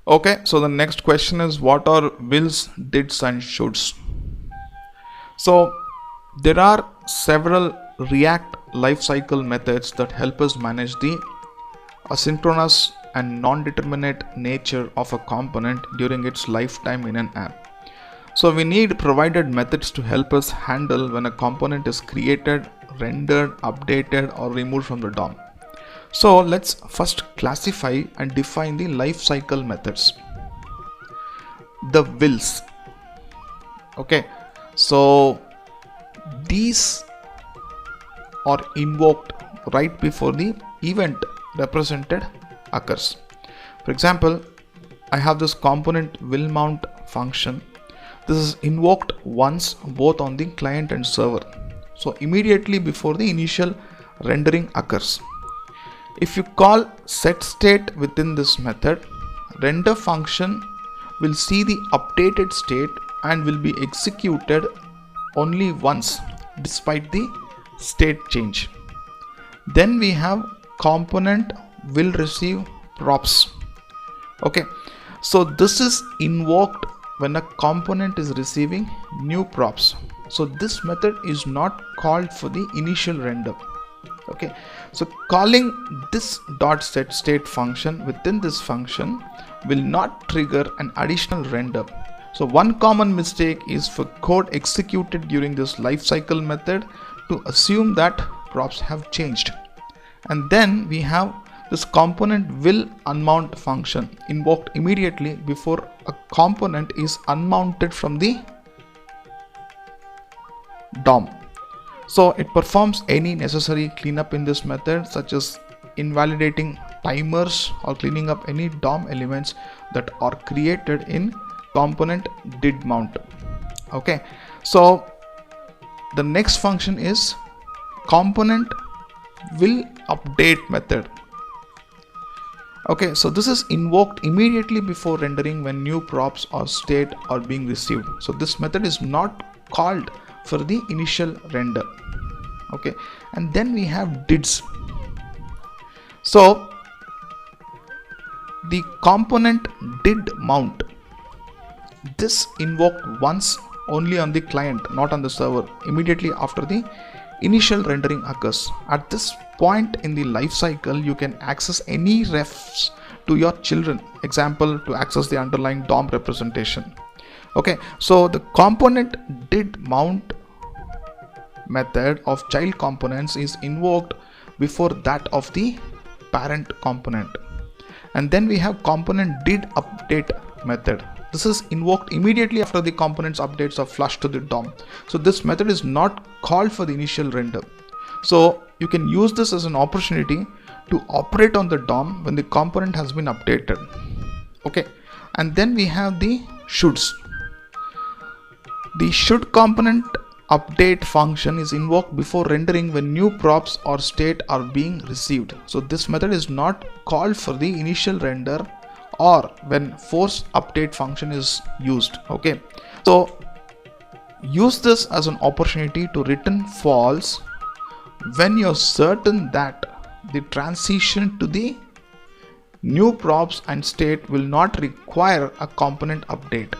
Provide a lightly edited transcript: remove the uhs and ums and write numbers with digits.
Okay, so the next question is, what are wills, dids and shoulds? So there are several React lifecycle methods that help us manage the asynchronous and non-determinate nature of a component during its lifetime in an app. So we need provided methods to help us handle when a component is created, rendered, updated or removed from the DOM. So let's first classify and define the lifecycle methods. The wills. Okay, so these are invoked right before the event represented occurs. For example, I have this component will mount function. This is invoked once both on the client and server. So immediately before the initial rendering occurs. If you call setState within this method, render function will see the updated state and will be executed only once despite the state change. Then we have component will receive props. Okay, so this is invoked when a component is receiving new props. So this method is not called for the initial render. Okay, so calling this .setState function within this function will not trigger an additional render. So one common mistake is for code executed during this lifecycle method to assume that props have changed. And then we have this component will unmount function invoked immediately before a component is unmounted from the DOM. So it performs any necessary cleanup in this method, such as invalidating timers or cleaning up any DOM elements that are created in component did mount. Okay, so the next function is component will update method. Okay, so this is invoked immediately before rendering when new props or state are being received. So this method is not called for the initial render. Okay, and then we have dids. So the component did mount, this invoked once only on the client, not on the server, immediately after the initial rendering occurs. At this point in the life cycle, you can access any refs to your children, example to access the underlying DOM representation. Okay, so the component did mount method of child components is invoked before that of the parent component. And then we have component did update method. This is invoked immediately after the component's updates are flushed to the DOM. So this method is not called for the initial render. So you can use this as an opportunity to operate on the DOM when the component has been updated. Okay, and then we have the shoulds. The should component update function is invoked before rendering when new props or state are being received. So this method is not called for the initial render or when force update function is used. Okay, so use this as an opportunity to return false when you're certain that the transition to the new props and state will not require a component update.